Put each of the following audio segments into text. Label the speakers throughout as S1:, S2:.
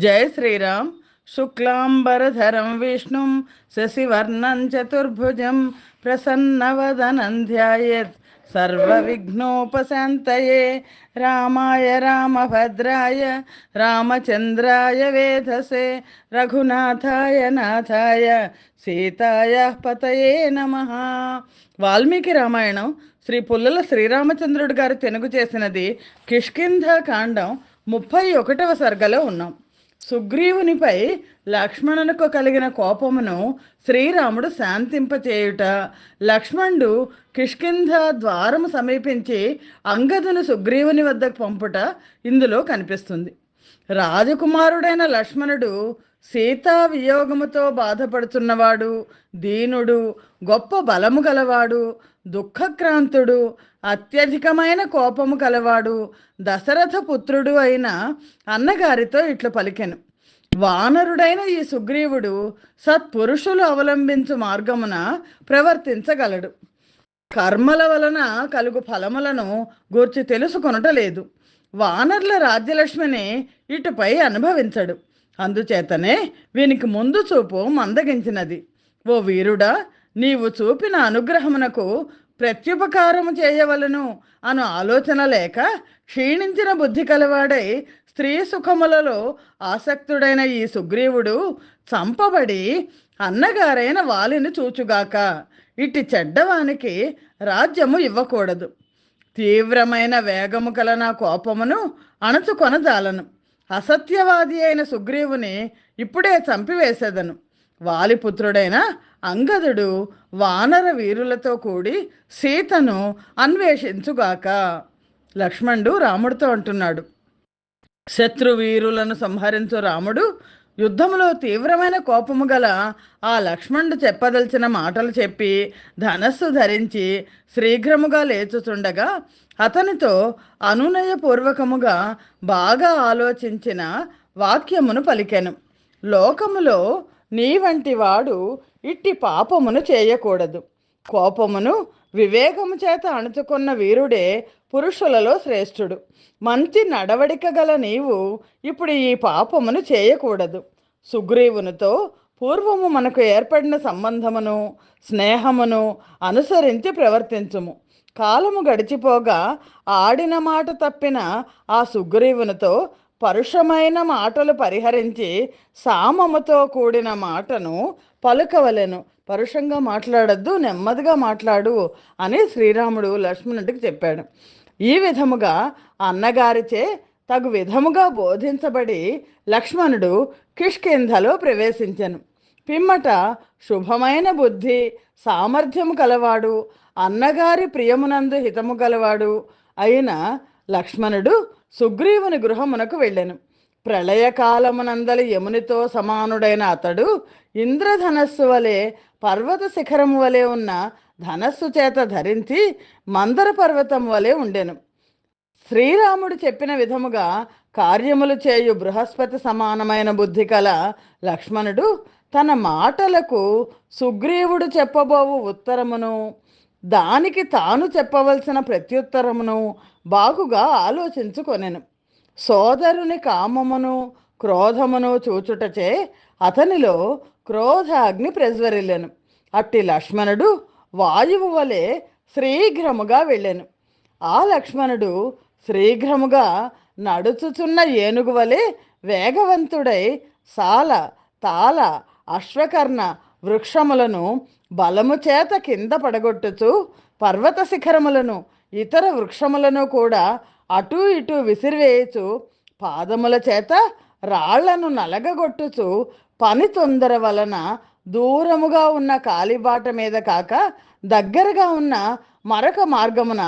S1: జయ శ్రీరామ్. శుక్లాంబరధరం విష్ణుం శశివర్ణం చతుర్భుజం ప్రసన్నవదనం ధ్యాయేత్ సర్వవిఘ్నోపశాంతయే. రామాయ రామభద్రాయ రామచంద్రాయ వేధసే రఘునాథాయ నాథాయ సీతాయ పతయే నమః. వాల్మీకి రామాయణం శ్రీ పుల్లల శ్రీరామచంద్రుడి గారు తెనుగు చేసినది. కిష్కింధ కాండం 31వ సర్గలో ఉన్నాం. సుగ్రీవునిపై లక్ష్మణునికి కలిగిన కోపమును శ్రీరాముడు శాంతింపచేయుట, లక్ష్మణుడు కిష్కింధ ద్వారము సమీపించి అంగదును సుగ్రీవుని వద్దకు పంపుట ఇందులో కనిపిస్తుంది. రాజకుమారుడైన లక్ష్మణుడు సీతా వియోగముతో బాధపడుతున్నవాడు, దీనుడు, గొప్ప బలము గలవాడు, దుఃఖక్రాంతుడు, అత్యధికమైన కోపము కలవాడు, దశరథ పుత్రుడు అయిన అన్నగారితో ఇట్లు పలికెను. వానరుడైన ఈ సుగ్రీవుడు సత్పురుషులు అవలంబించు మార్గమున ప్రవర్తించగలడు. కర్మల వలన కలుగు ఫలములను గూర్చి తెలుసుకొనటలేదు. వానరుల రాజ్యలక్ష్మిని ఇటుపై అనుభవించడు. అందుచేతనే వీనికి ముందు చూపు మందగించినది. ఓ వీరుడా, నీవు చూపిన అనుగ్రహమునకు ప్రత్యుపకారము చేయవలను అను ఆలోచన లేక క్షీణించిన బుద్ధి కలవాడై స్త్రీ సుఖములలో ఆసక్తుడైన ఈ సుగ్రీవుడు చంపబడి అన్నగారైన వాలిని చూచుగాక. ఇట్టి చెడ్డవానికి రాజ్యము ఇవ్వకూడదు. తీవ్రమైన వేగము కల నా కోపమును అణచుకొనజాలను. అసత్యవాది అయిన సుగ్రీవుని ఇప్పుడే చంపివేసేదను. వాలిపుత్రుడైన అంగదుడు వానర వీరులతో కూడి సీతను అన్వేషించుగాక. లక్ష్మణుడు రాముడితో అంటున్నాడు. శత్రువీరులను సంహరించు రాముడు యుద్ధములో తీవ్రమైన కోపము గల ఆ లక్ష్మణుడు చెప్పదలిచిన మాటలు చెప్పి ధనస్సు ధరించి శీఘ్రముగా లేచుచుండగా అతనితో అనునయపూర్వకముగా బాగా ఆలోచించిన వాక్యమును పలికెను. లోకములో నీ వంటి వాడు ఇట్టి పాపమును చేయకూడదు. కోపమును వివేకము చేత అణుచుకున్న వీరుడే పురుషులలో శ్రేష్ఠుడు. మంచి నడవడిక గల నీవు ఇప్పుడు ఈ పాపమును చేయకూడదు. సుగ్రీవునితో పూర్వము మనకు ఏర్పడిన సంబంధమును స్నేహమును అనుసరించి ప్రవర్తించుము. కాలము గడిచిపోగా ఆడిన మాట తప్పిన ఆ సుగ్రీవునితో పరుషమైన మాటలు పరిహరించి సామముతో కూడిన మాటను పలుకవలెను. పరుషంగా మాట్లాడద్దు, నెమ్మదిగా మాట్లాడు అని శ్రీరాముడు లక్ష్మణుడికి చెప్పాడు. ఈ విధముగా అన్నగారిచే తగు విధముగా బోధించబడి లక్ష్మణుడు కిష్కింధలో ప్రవేశించెను. పిమ్మట శుభమైన బుద్ధి సామర్థ్యము కలవాడు, అన్నగారి ప్రియమునందు హితము గలవాడు అయిన లక్ష్మణుడు సుగ్రీవుని గృహమునకు వెళ్ళెను. ప్రళయకాలమునందలి యమునితో సమానుడైన అతడు ఇంద్రధనస్సు వలె పర్వత శిఖరము వలె ఉన్న ధనస్సు చేత ధరించి మందర పర్వతం వలె ఉండెను. శ్రీరాముడు చెప్పిన విధముగా కార్యములు చేయు బృహస్పతి సమానమైన బుద్ధి కల లక్ష్మణుడు తన మాటలకు సుగ్రీవుడు చెప్పబోవు ఉత్తరమును దానికి తాను చెప్పవలసిన ప్రత్యుత్తరమును బాగుగా ఆలోచించుకొనెను. సోదరుని కామమును క్రోధమును చూచుటచే అతనిలో క్రోధాగ్ని ప్రజ్వరిల్లెను. అట్టి లక్ష్మణుడు వాయువు వలె శీఘ్రముగా వెళ్ళెను. ఆ లక్ష్మణుడు శీఘ్రముగా నడుచుచున్న ఏనుగు వలె వేగవంతుడై సాల తాల అశ్వకర్ణ వృక్షములను బలము చేత కింద పడగొట్టుచు పర్వత శిఖరములను ఇతర వృక్షములను కూడా అటూ ఇటూ విసిరివేయచు పాదముల చేత రాళ్లను నలగగొట్టుచు పని తొందర వలన దూరముగా ఉన్న కాలిబాట మీద కాక దగ్గరగా ఉన్న మరొక మార్గమున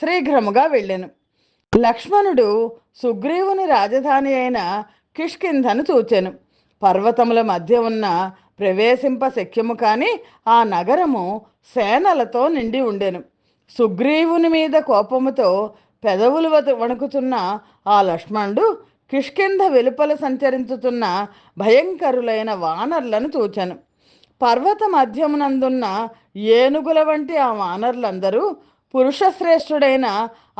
S1: శీఘ్రముగా వెళ్ళెను. లక్ష్మణుడు సుగ్రీవుని రాజధాని అయిన కిష్కింధను చూచెను. పర్వతముల మధ్య ఉన్న ప్రవేశింప శక్యము కాని ఆ నగరము సేనలతో నిండి ఉండెను. సుగ్రీవుని మీద కోపముతో పెదవులు వణుకుతున్న ఆ లక్ష్మణుడు కిష్కింధ వెలుపల సంచరించుతున్న భయంకరులైన వానర్లను చూచెను. పర్వత మధ్యమునందున్న ఏనుగుల వంటి ఆ వానర్లందరూ పురుషశ్రేష్ఠుడైన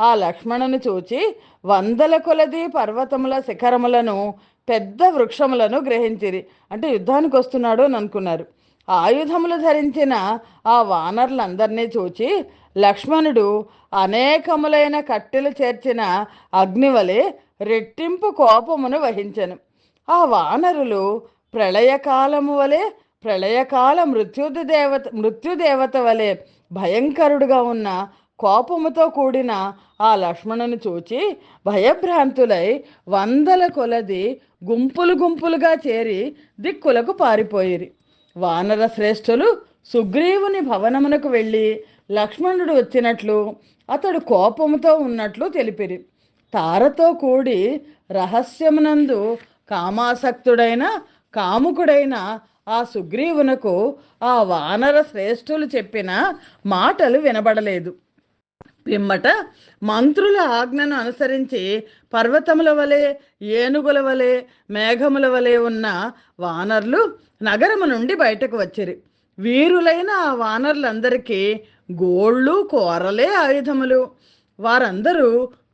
S1: ఆ లక్ష్మణుని చూచి వందల కొలది పర్వతముల శిఖరములను పెద్ద వృక్షములను గ్రహించిరి. అంటే యుద్ధానికి వస్తున్నాడు అని అనుకున్నారు. ఆయుధములు ధరించిన ఆ వానరులందరినీ చూచి లక్ష్మణుడు అనేకములైన కట్టెలు చేర్చిన అగ్నివలె రెట్టింపు కోపమును వహించెను. ఆ వానరులు ప్రళయకాలము వలె ప్రళయకాల మృత్యుదేవత వలె భయంకరుడుగా ఉన్న కోపముతో కూడిన ఆ లక్ష్మణుని చూచి భయభ్రాంతులై వందల కొలది గుంపులు గుంపులుగా చేరి దిక్కులకు పారిపోయిరి. వానర శ్రేష్ఠులు సుగ్రీవుని భవనమునకు వెళ్ళి లక్ష్మణుడు వచ్చినట్లు అతడు కోపముతో ఉన్నట్లు తెలిపిరి. తారతో కూడి రహస్యమునందు కామాసక్తుడైన కాముకుడైన ఆ సుగ్రీవునకు ఆ వానర శ్రేష్ఠులు చెప్పిన మాటలు వినబడలేదు. పిమ్మట మంత్రుల ఆజ్ఞను అనుసరించి పర్వతముల వలె ఏనుగుల వలె మేఘముల వలె ఉన్న వానర్లు నగరము నుండి బయటకు వచ్చిరి. వీరులైన ఆ వానర్లందరికీ గోళ్ళు కోరలే ఆయుధములు. వారందరూ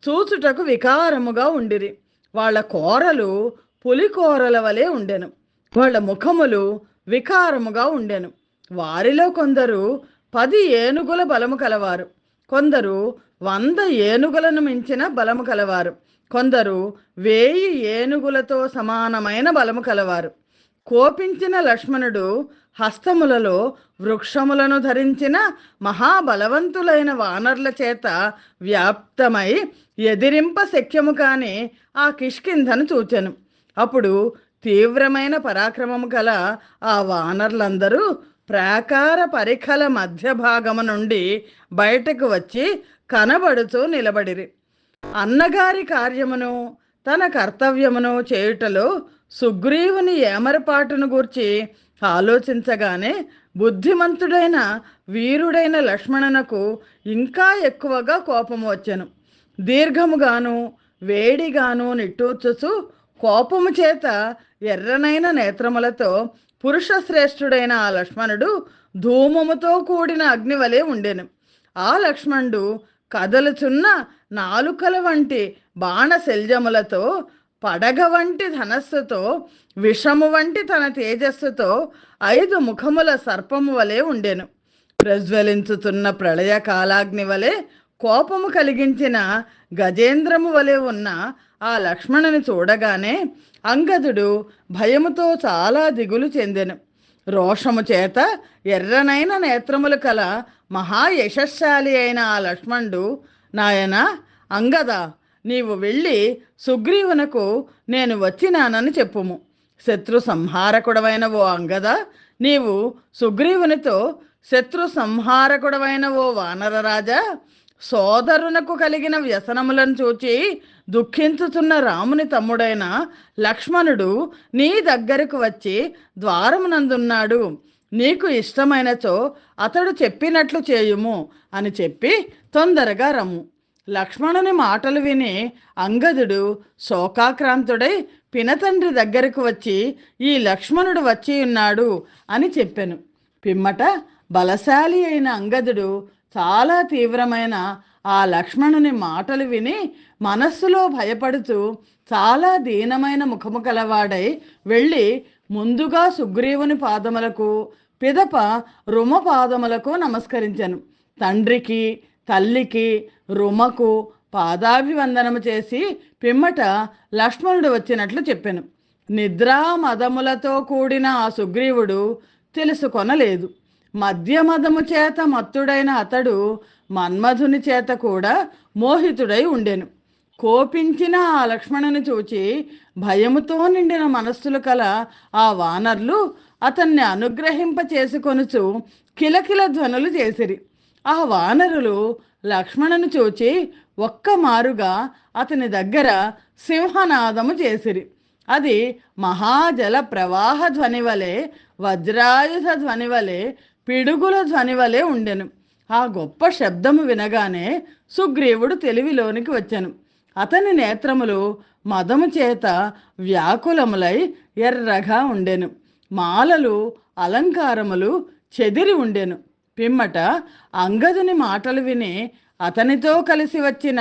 S1: చూచుటకు వికారముగా ఉండిరి. వాళ్ళ కోరలు పులికోరల వలె ఉండెను. వాళ్ళ ముఖములు వికారముగా ఉండెను. వారిలో కొందరు 10 ఏనుగుల బలము కలవారు, కొందరు 100 ఏనుగులను మించిన బలము కలవారు, కొందరు 1000 ఏనుగులతో సమానమైన బలము కలవారు. కోపించిన లక్ష్మణుడు హస్తములలో వృక్షములను ధరించిన మహాబలవంతులైన వానర్ల చేత వ్యాప్తమై ఎదిరింప శక్యము కాని ఆ కిష్కింధను చూచెను. అప్పుడు తీవ్రమైన పరాక్రమము గల ఆ వానర్లందరూ ప్రాకార పరిఖల మధ్య భాగము నుండి బయటకు వచ్చి కనబడుతూ నిలబడిరి. అన్నగారి కార్యమును తన కర్తవ్యమును చేయుటలో సుగ్రీవుని ఏమరపాటును గూర్చి ఆలోచించగానే బుద్ధిమంతుడైన వీరుడైన లక్ష్మణునకు ఇంకా ఎక్కువగా కోపము వచ్చెను. దీర్ఘముగాను వేడిగాను నిట్టూర్చుచు కోపము చేత ఎర్రనైన నేత్రములతో పురుషశ్రేష్ఠుడైన ఆ లక్ష్మణుడు ధూమముతో కూడిన అగ్నివలే ఉండెను. ఆ లక్ష్మణుడు కదలుచున్న నాలుకల వంటి బాణశల్యములతో, పడగ వంటి ధనస్సుతో, విషము వంటి తన తేజస్సుతో 5 ముఖముల సర్పము వలె ఉండెను. ప్రజ్వలించుతున్న ప్రళయ కాలాగ్ని వలె కోపము కలిగించిన గజేంద్రము వలె ఉన్న ఆ లక్ష్మణుని చూడగానే అంగదుడు భయముతో చాలా దిగులు చెందెను. రోషము చేత ఎర్రనైన నేత్రములు కల మహాయశస్శాలి అయిన ఆ లక్ష్మణుడు, నాయన అంగద, నీవు వెళ్ళి సుగ్రీవునకు నేను వచ్చినానని చెప్పుము. శత్రు సంహారకుడవైన ఓ అంగద, నీవు సుగ్రీవునితో శత్రు సంహారకుడవైన ఓ వానరరాజా, సోదరునకు కలిగిన వ్యసనములను చూచి దుఃఖించుతున్న రాముని తమ్ముడైన లక్ష్మణుడు నీ దగ్గరకు వచ్చి ద్వారమునందున్నాడు. నీకు ఇష్టమైనచో అతడు చెప్పినట్లు చేయుము అని చెప్పి తొందరగా రమ్ము. లక్ష్మణుని మాటలు విని అంగదుడు శోకాక్రాంతుడై పినతండ్రి దగ్గరకు వచ్చి ఈ లక్ష్మణుడు వచ్చి ఉన్నాడు అని చెప్పెను. పిమ్మట బలశాలి అయిన అంగదుడు చాలా తీవ్రమైన ఆ లక్ష్మణుని మాటలు విని మనస్సులో భయపడుతూ చాలా దీనమైన ముఖము కలవాడై వెళ్ళి ముందుగా సుగ్రీవుని పాదములకు పిదప రుమ పాదములకు నమస్కరించెను. తండ్రికి తల్లికి రుమకు పాదాభివందనము చేసి పిమ్మట లక్ష్మణుడు వచ్చినట్లు చెప్పెను. నిద్రా మదములతో కూడిన ఆ సుగ్రీవుడు తెలుసుకొనలేదు. మద్యమదము చేత మత్తుడైన అతడు మన్మధుని చేత కూడా మోహితుడై ఉండెను. కోపించిన ఆ లక్ష్మణుని చూచి భయముతో నిండిన మనస్సులు కల ఆ వానర్లు అతన్ని అనుగ్రహింప చేసుకొనుచు కిలకిల ధ్వనులు చేసిరి. ఆ వానరులు లక్ష్మణుని చూచి ఒక్క మారుగా అతని దగ్గర సింహనాదము చేసిరి. అది మహాజల ప్రవాహ ధ్వని వలె, వజ్రాయుధ ధ్వని వలె, పిడుగుల ధ్వని వలె ఉండెను. ఆ గొప్ప శబ్దము వినగానే సుగ్రీవుడు తెలివిలోనికి వచ్చెను. అతని నేత్రములు మదము చేత వ్యాకులములై ఎర్రగా ఉండెను. మాలలు అలంకారములు చెదిరి ఉండెను. పిమ్మట అంగదుని మాటలు విని అతనితో కలిసి వచ్చిన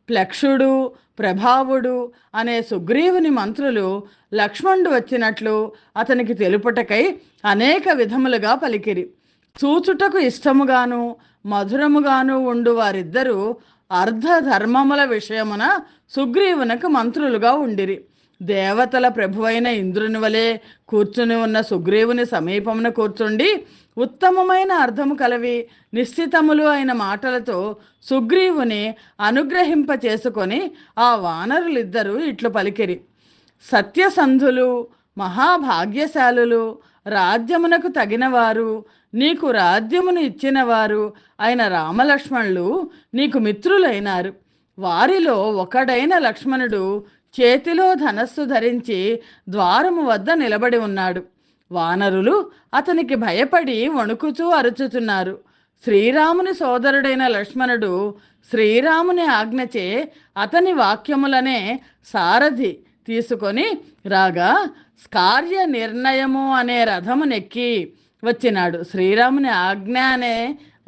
S1: ప్లక్షుడు ప్రభావుడు అనే సుగ్రీవుని మంత్రులు లక్ష్మణుడు వచ్చినట్లు అతనికి తెలుపుటకై అనేక విధములుగా పలికిరి. చూచుటకు ఇష్టముగాను మధురముగాను ఉండు వారిద్దరూ అర్ధధర్మముల విషయమున సుగ్రీవునకు మంత్రులుగా ఉండిరి. దేవతల ప్రభువైన ఇంద్రుని వలె కూర్చుని ఉన్న సుగ్రీవుని సమీపమున కూర్చుండి ఉత్తమమైన అర్థము కలవి నిశ్చితములు అయిన మాటలతో సుగ్రీవుని అనుగ్రహింప చేసుకొని ఆ వానరులిద్దరూ ఇట్లు పలికిరి. సత్యసంధులు, మహాభాగ్యశాలులు, రాజ్యమునకు తగినవారు, నీకు రాజ్యమును ఇచ్చినవారు అయిన రామలక్ష్మణులు నీకు మిత్రులైనారు. వారిలో ఒకడైన లక్ష్మణుడు చేతిలో ధనస్సు ధరించి ద్వారము వద్ద నిలబడి ఉన్నాడు. వానరులు అతనికి భయపడి వణుకుతూ అరుచుతున్నారు. శ్రీరాముని సోదరుడైన లక్ష్మణుడు శ్రీరాముని ఆజ్ఞచే అతని వాక్యములనే సారథి తీసుకొని రాగా కార్య నిర్ణయము అనే రథమునెక్కి వచ్చినాడు. శ్రీరాముని ఆజ్ఞ అనే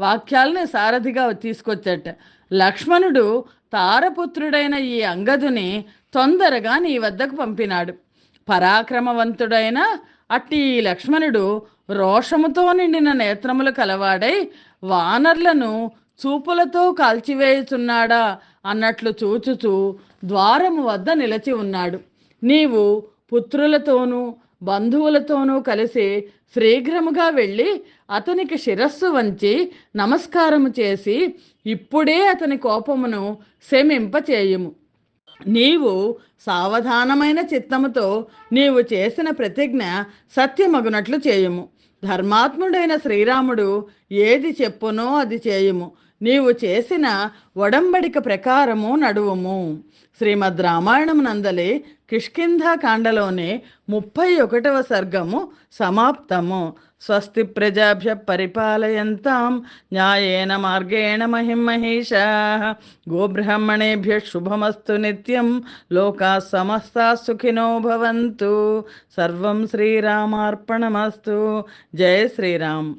S1: వాక్యాలని సారథిగా తీసుకొచ్చట. లక్ష్మణుడు తారపుత్రుడైన ఈ అంగదుని తొందరగా నీ వద్దకు పంపినాడు. పరాక్రమవంతుడైన అట్టి ఈ లక్ష్మణుడు రోషముతో నిండిన నేత్రములు కలవాడై వానర్లను చూపులతో కాల్చివేయుచున్నాడా అన్నట్లు చూచుచూ ద్వారము వద్ద నిలిచి ఉన్నాడు. నీవు పుత్రులతోనూ బంధువులతోనూ కలిసి శీఘ్రముగా వెళ్ళి అతనికి శిరస్సు వంచి నమస్కారము చేసి ఇప్పుడే అతని కోపమును శమింపచేయుము. నీవు సావధానమైన చిత్తముతో నీవు చేసిన ప్రతిజ్ఞ సత్యమగునట్లు చేయుము. ధర్మాత్ముడైన శ్రీరాముడు ఏది చెప్పునో అది చేయుము. నీవు చేసిన ఒడంబడిక ప్రకారము నడువుము. శ్రీమద్ రామాయణం నందలి కిష్కింధాకాండలోని 31వ సర్గము సమాప్తము. స్వస్తి ప్రజాభ్య పరిపాలయంతాం న్యాయేన మార్గేణ మహిం మహేషాః. గోబ్రాహ్మణేభ్య శుభమస్తు నిత్యం. లోకాః సమస్తాః సుఖినో భవంతు. సర్వం శ్రీరామార్పణమస్తు. జయ శ్రీరామ్.